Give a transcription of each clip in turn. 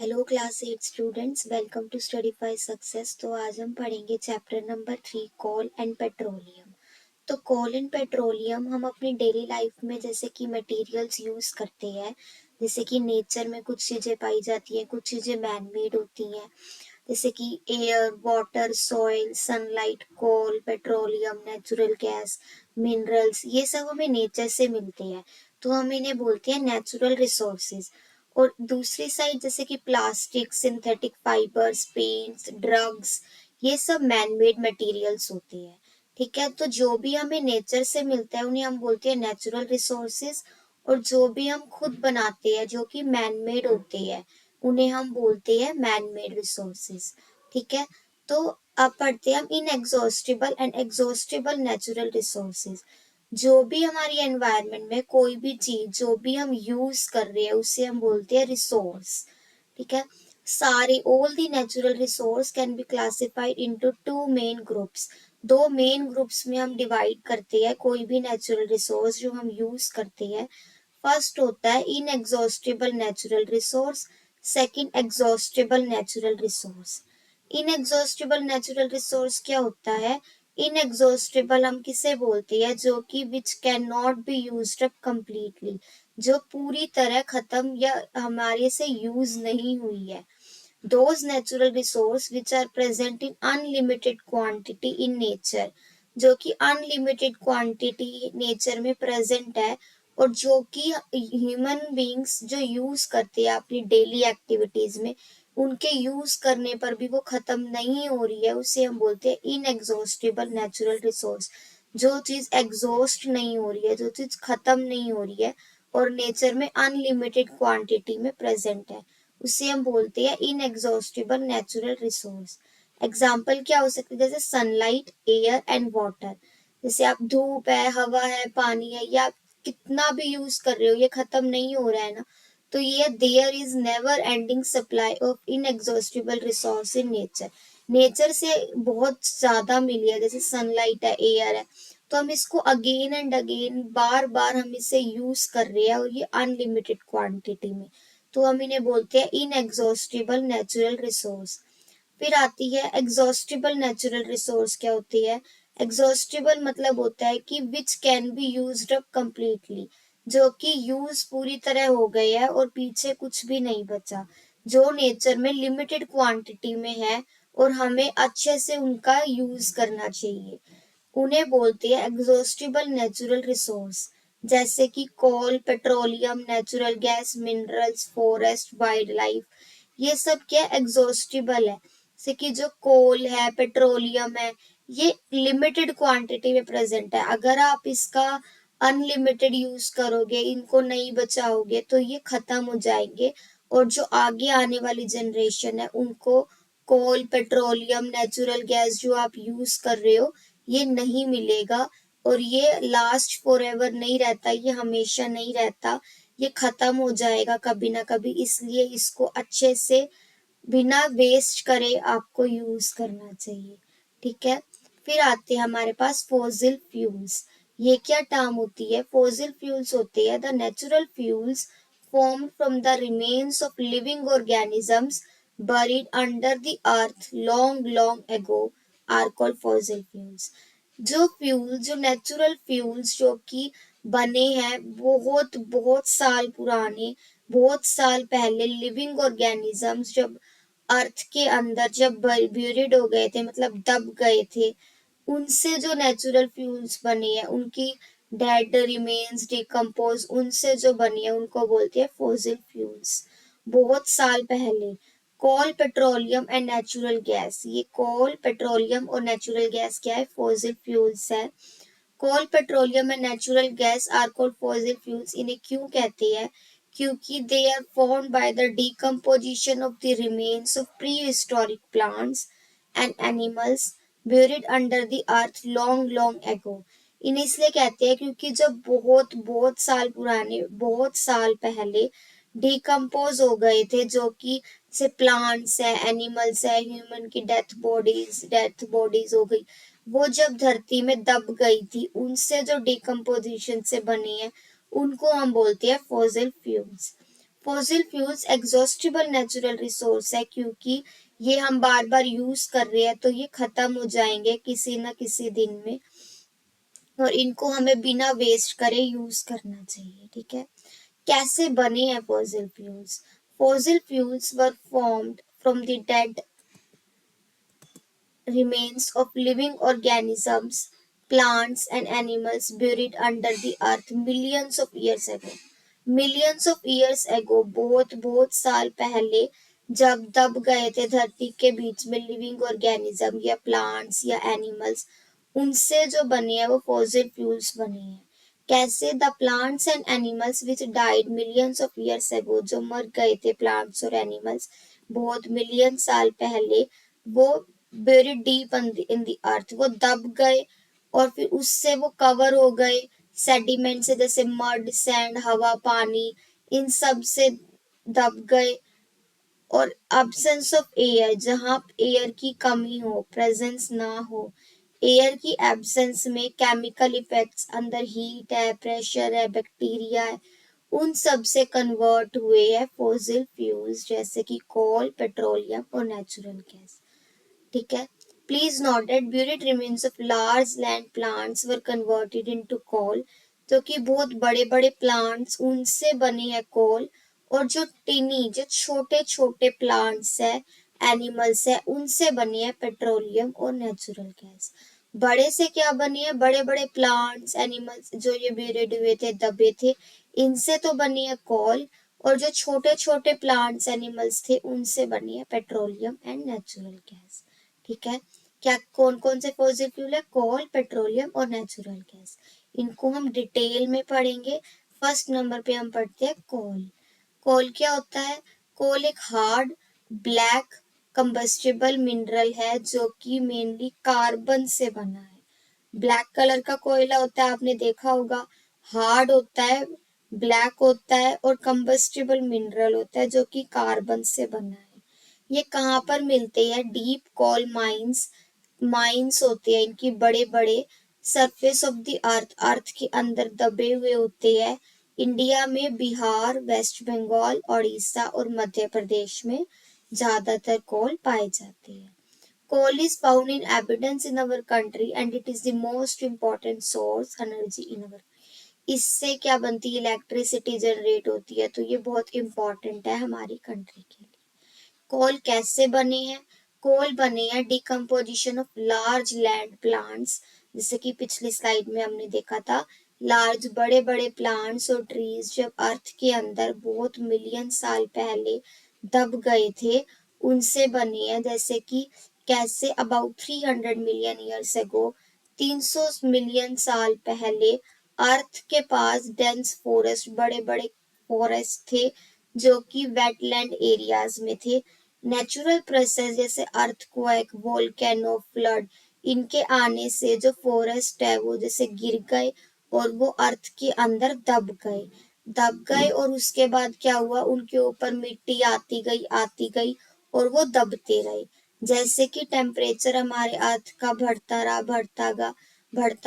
Hello class 8 students, welcome to Studyfy success. तो आज हम पढ़ेंगे chapter number 3, coal and petroleum. तो कोल एंड पेट्रोलियम हम अपनी डेली लाइफ में जैसे कि मटेरियल्स यूज करते हैं। जैसे कि नेचर में कुछ चीजें पाई जाती हैं, कुछ चीजें मैन मेड होती हैं, जैसे कि एयर, वाटर, सॉइल, सनलाइट, कोल, पेट्रोलियम, नेचुरल गैस, मिनरल्स, ये सब हमें नेचर से मिलते हैं। तो हम इन्हें बोलते हैं नेचुरल रिसोर्सेज। और दूसरी साइड जैसे कि plastic, synthetic fibres, paints, drugs, ये सब मैन मेड मटेरियल्स होते हैं। ठीक है, तो जो भी हमें नेचर से मिलता है उन्हें हम बोलते हैं नेचुरल रिसोर्सेज। और जो भी हम खुद बनाते हैं जो कि मैन मेड होते हैं उन्हें हम बोलते हैं मैन मेड रिसोर्सेज। ठीक है, तो अब पढ़ते हैं हम inexhaustible and exhaustible natural resources. जो भी हमारी एनवायरनमेंट में कोई भी चीज जो भी हम यूज कर रहे हैं उसे हम बोलते हैं रिसोर्स। ठीक है, सारे all the natural resource can be classified into two main groups. दो मेन ग्रुप्स में हम डिवाइड करते हैं कोई भी नेचुरल रिसोर्स जो हम यूज करते हैं। फर्स्ट होता है inexhaustible natural resource, second exhaustible natural resource. Inexhaustible natural resource क्या होता है? इनएग्जॉस्टिबल हम किसे बोलते हैं? जो कि which can not be used up completely, जो पूरी तरह खत्म या हमारे से यूज नहीं हुई है। those natural resource which are present in unlimited quantity in nature, जो कि अनलिमिटेड क्वांटिटी नेचर में प्रेजेंट है और जो कि ह्यूमन बींग्स जो यूज करते हैं अपनी डेली एक्टिविटीज में, उनके यूज करने पर भी वो खत्म नहीं हो रही है, उसे हम बोलते हैं इनएग्जॉस्टिबल नेचुरल रिसोर्स। जो चीज एग्जॉस्ट नहीं हो रही है, जो चीज खत्म नहीं हो रही है और नेचर में अनलिमिटेड क्वांटिटी में प्रेजेंट है, उसे हम बोलते हैं इनएग्जॉस्टिबल नेचुरल रिसोर्स। एग्जाम्पल क्या हो सकते हैं? जैसे सनलाइट, एयर एंड वाटर। जैसे आप धूप है, हवा है, पानी है, या कितना भी यूज कर रहे हो ये खत्म नहीं हो रहा है ना। तो ये there is never ending supply of inexhaustible resource in nature. Nature से बहुत ज्यादा मिली है, जैसे सनलाइट है, एयर है, तो हम इसको अगेन एंड अगेन बार बार हम इसे यूज कर रहे हैं और ये अनलिमिटेड क्वांटिटी में। तो हम इन्हें बोलते हैं इनएग्जॉस्टिबल नेचुरल रिसोर्स। फिर आती है एग्जॉस्टिबल नेचुरल रिसोर्स। क्या होती है? एग्जॉस्टिबल मतलब होता है कि which can be used up completely, जो कि यूज पूरी तरह हो गए है और पीछे कुछ भी नहीं बचा, जो नेचर में लिमिटेड क्वांटिटी में है और हमें अच्छे से उनका यूज करना चाहिए, उन्हें बोलते हैं एग्जॉस्टिबल नेचुरल रिसोर्स। जैसे कि coal, petroleum, natural gas, minerals, forest, wild life, ये सब क्या एग्जॉस्टिबल है। जैसे कि जो कोल है, पेट्रोलियम है, ये लिमिटेड क्वांटिटी में प्रेजेंट है। अगर आप इसका अनलिमिटेड यूज करोगे, इनको नहीं बचाओगे तो ये खत्म हो जाएंगे और जो आगे आने वाली जनरेशन है उनको कोल, पेट्रोलियम, नेचुरल गैस जो आप यूज कर रहे हो ये नहीं मिलेगा और ये लास्ट फॉर एवर नहीं रहता, ये हमेशा नहीं रहता, ये खत्म हो जाएगा कभी ना कभी। इसलिए इसको अच्छे से बिना वेस्ट करे आपको यूज करना चाहिए। ठीक है, फिर आते हैं हमारे पास फॉसिल फ्यूल्स। ये क्या टर्म होती है? फॉसिल फ्यूल्स होते हैं the natural fuels formed from the remains of living organisms buried under the earth long long ago are called fossil fuels। जो फ्यूल, जो नेचुरल फ्यूल्स जो कि बने हैं बहुत बहुत साल पुराने, बहुत साल पहले, लिविंग ऑर्गेनिजम्स जब अर्थ के अंदर जब ब्यूरिड हो गए थे, मतलब दब गए थे, उनसे जो नेचुरल फ्यूल्स बने हैं, उनकी डेड रिमेन्स डिकम्पोज उनसे जो बनी है उनको बोलते हैं फॉसिल फ्यूल्स। बहुत साल पहले coal, petroleum and natural gas, ये कोल, पेट्रोलियम और नेचुरल गैस क्या है? फॉसिल फ्यूल्स है। Coal, petroleum and natural gas are called fossil fuels. इन्हें क्यों कहते हैं? क्योंकि they are formed by the decomposition of the remains of prehistoric plants and animals buried under the earth long long ago। इन्हें इसलिए कहते हैं क्योंकि जब बहुत बहुत साल पुराने, बहुत साल पहले डिकम्पोज हो गए थे, जो कि से प्लांट्स है, एनिमल्स है, ह्यूमन की डेथ बॉडीज हो गई, वो जब धरती में दब गई थी, उनसे जो डिकम्पोजिशन से बने हैं उनको हम बोलते हैं fossil fuels. Fossil fuels exhaustible natural resource है, क्योंकि ये हम बार बार यूज कर रहे हैं तो ये खत्म हो जाएंगे किसी न किसी दिन में, और इनको हमें बिना वेस्ट करे यूज करना चाहिए। ठीक है, कैसे बने हैं fossil fuels? Fossil fuels were formed from the dead remains of living organisms, plants, and animals buried under the earth millions of years ago. Millions of years ago, बहुत बहुत साल पहले, जब दब गए थे धरती के बीच में लिविंग ऑर्गेनिज्म या प्लांट्स या एनिमल्स, उनसे जो बने हैं वो फॉसिल फ्यूल्स बने हैं। कैसे? The plants and animals which died millions of years ago, जो मर गए थे प्लांट्स और एनिमल्स बहुत मिलियन साल पहले, वो buried deep in the earth, वो दब गए और फिर उससे वो कवर हो गए सेडिमेंट से, जैसे मड, सैंड, हवा, पानी, इन सब से दब गए। और absence ऑफ एयर, जहाँ एयर की कमी हो, प्रेजेंस ना हो, एयर की एब्सेंस में केमिकल इफेक्ट्स, अंदर हीट है, प्रेशर है, बैक्टीरिया है, उन सब से कन्वर्ट हुए हैं फॉसिल फ्यूल्स, जैसे कि कोल, पेट्रोलियम और नेचुरल गैस। ठीक है, please note that buried remains of large land plants were converted into coal, जो कि बहुत बड़े बड़े प्लांट्स उनसे बने हैं कोल, और जो टिनी, जो छोटे छोटे प्लांट्स है, एनिमल्स है, उनसे बनी है पेट्रोलियम और नेचुरल गैस। बड़े से क्या बनी है? बड़े बड़े प्लांट्स, एनिमल्स जो ये ब्यूरिड हुए थे, दबे थे, इनसे तो बनी है कोल, और जो छोटे छोटे प्लांट्स, एनिमल्स थे, उनसे बनी है पेट्रोलियम एंड नेचुरल गैस। ठीक है, क्या कौन कौन से फॉसिल फ्यूल है? कोल, पेट्रोलियम और नेचुरल गैस। इनको हम डिटेल में पढ़ेंगे। फर्स्ट नंबर पे हम पढ़ते हैं कोल। कोल क्या होता है? कोल एक हार्ड ब्लैक कंबस्टिबल मिनरल है जो कि मेनली कार्बन से बना है। ब्लैक कलर का कोयला होता है, आपने देखा होगा, हार्ड होता है, ब्लैक होता है और कंबस्टिबल मिनरल होता है जो कि कार्बन से बना है। ये कहाँ पर मिलते हैं? डीप कोल माइंस, माइंस होते हैं इनकी बड़े बड़े, सरफेस ऑफ द अर्थ, अर्थ के अंदर दबे हुए होते हैं। इंडिया में बिहार, वेस्ट बंगाल, उड़ीसा और मध्य प्रदेश में ज्यादातर कोल पाए जाते हैं। Coal is found in abundance in our country and it is the most important source energy in our। इससे क्या बनती है? इलेक्ट्रिसिटी जनरेट होती है, तो ये बहुत इंपॉर्टेंट है हमारी कंट्री के लिए। कोल कैसे बने हैं? कोल बने हैं decomposition of large land plants, जैसे कि पिछली स्लाइड में हमने देखा था, लार्ज बड़े बड़े प्लांट्स और ट्रीज जब अर्थ के अंदर बहुत मिलियन साल पहले दब गए थे, उनसे बने हैं। जैसे कि कैसे? About 300 million years ago, 300 million साल पहले अर्थ के पास डेंस फॉरेस्ट, बड़े बड़े फॉरेस्ट थे जो कि वेटलैंड एरियाज में थे। नेचुरल प्रोसेस जैसे अर्थक्वेक, वोल्केनो, फ्लड, इनके आने से जो फॉरेस्ट है वो जैसे गिर गए और वो अर्थ के अंदर दब गए और उसके बाद क्या हुआ? उनके ऊपर मिट्टी आती गई और वो दबते रहे। जैसे कि टेम्परेचर हमारे अर्थ का बढ़ता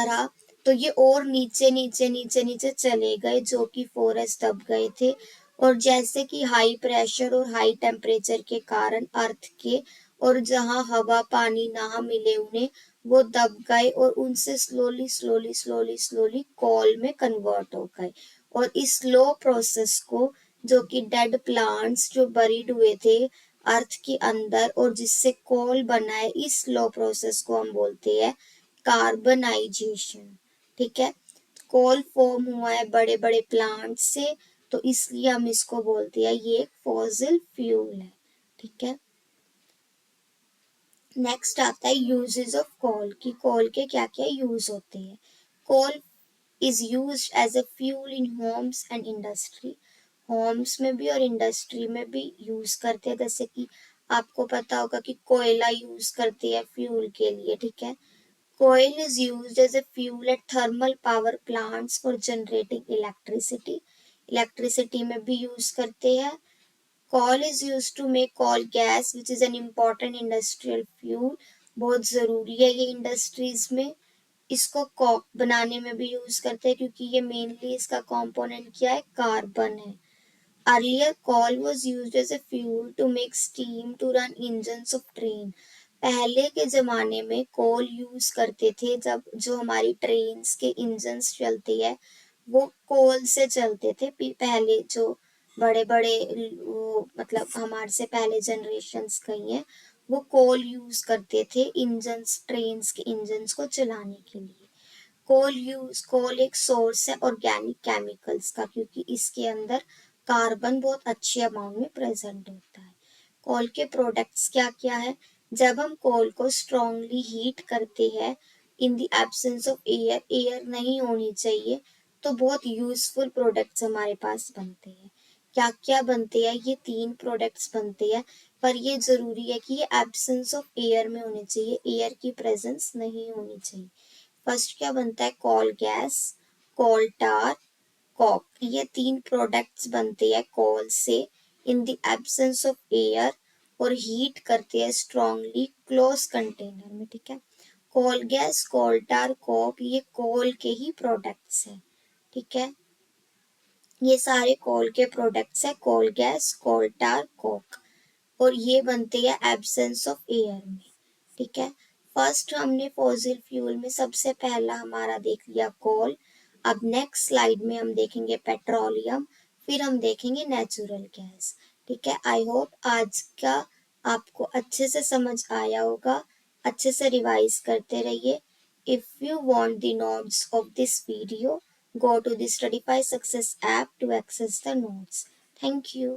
रहा, तो ये और नीचे नीचे नीचे नीचे चले गए, जो कि फॉरेस्ट दब गए थे। और जैसे कि हाई प्रेशर और हाई टेम्परेचर के कारण अर्थ के, और जहाँ हवा पानी ना मिले उन्हें, वो दब गए और उनसे स्लोली स्लोली स्लोली स्लोली कोल में कन्वर्ट हो गए। और इस स्लो प्रोसेस को, जो कि डेड प्लांट्स जो बरीड हुए थे अर्थ के अंदर और जिससे कोल बना है, इस स्लो प्रोसेस को हम बोलते हैं कार्बनाइजेशन। ठीक है, कोल फॉर्म हुआ है बड़े बड़े प्लांट से, तो इसलिए हम इसको बोलते हैं ये एक फॉसिल फ्यूल है। ठीक है, नेक्स्ट आता है यूजेस ऑफ कोल, कि कोल के क्या क्या यूज होते हैं। Coal is used as a fuel in homes and industry. Homes में भी और इंडस्ट्री में भी यूज करते हैं, जैसे कि आपको पता होगा कि कोयला यूज करते हैं फ्यूल के लिए। ठीक है, coal is used as a fuel at thermal power plants for generating electricity। Electricity में भी यूज करते हैं। Coal is used to make coal gas which is an important industrial fuel। बहुत जरूरी है ये इंडस्ट्रीज में। इसको कॉक बनाने में भी यूज करते हैं, क्योंकि ये मेनली इसका कंपोनेंट क्या है? कार्बन है। Earlier, coal was used as a fuel to make steam to run engines of train. पहले के ज़माने में कोल यूज़ करते थे जब जो हमारी ट्रेन्स के इंजन्स चलते हैं वो कोल से चलते थे पहले जो बड़े-बड़े वो मतलब हमारे से पहले जनरेशन्स गई हैं वो कोल यूज़ करते थे इंजन्स ट्रेन्स के इंजन्स को चलाने के लिए। कोल एक सोर्स है ऑर्गेनिक केमिकल्स का क्योंकि इसके अंदर कार्बन बहुत अच्छे अमाउंट में प्रेजेंट होता है। कोल के प्रोडक्ट्स क्या क्या है? जब हम कोल को स्ट्रांगली हीट करते हैं in the absence of air, air नहीं होनी चाहिए, तो बहुत यूजफुल प्रोडक्ट्स हमारे पास बनते हैं। क्या क्या बनते हैं? ये 3 प्रोडक्ट्स बनते हैं, पर ये जरूरी है कि ये एब्सेंस ऑफ एयर में होने चाहिए, एयर की प्रेजेंस नहीं होनी चाहिए। फर्स्ट क्या बनता है? कोल गैस, कोल टार, कॉक। ये 3 प्रोडक्ट्स बनते हैं कोल से in the absence of air और हीट करते हैं स्ट्रांगली क्लोज कंटेनर में, ठीक है। कोल गैस, कोल टार, कॉक ये कोल के ही प्रोडक्ट्स हैं, ठीक है। ये सारे कोल के प्रोडक्ट्स हैं, कोल गैस, कोल टार, कोक, और ये बनते हैं एब्सेंस ऑफ एयर में, ठीक है। फर्स्ट हमने फॉसिल फ्यूल में सबसे पहला हमारा देख लिया कोल। अब नेक्स्ट स्लाइड में हम देखेंगे पेट्रोलियम, फिर हम देखेंगे नेचुरल गैस, ठीक है। आई होप आज का आपको अच्छे से समझ आया होगा, अच्छे से रिवाइज करते रहिए। If you want the notes of this video, go to the Studify Success app to access the notes. Thank you.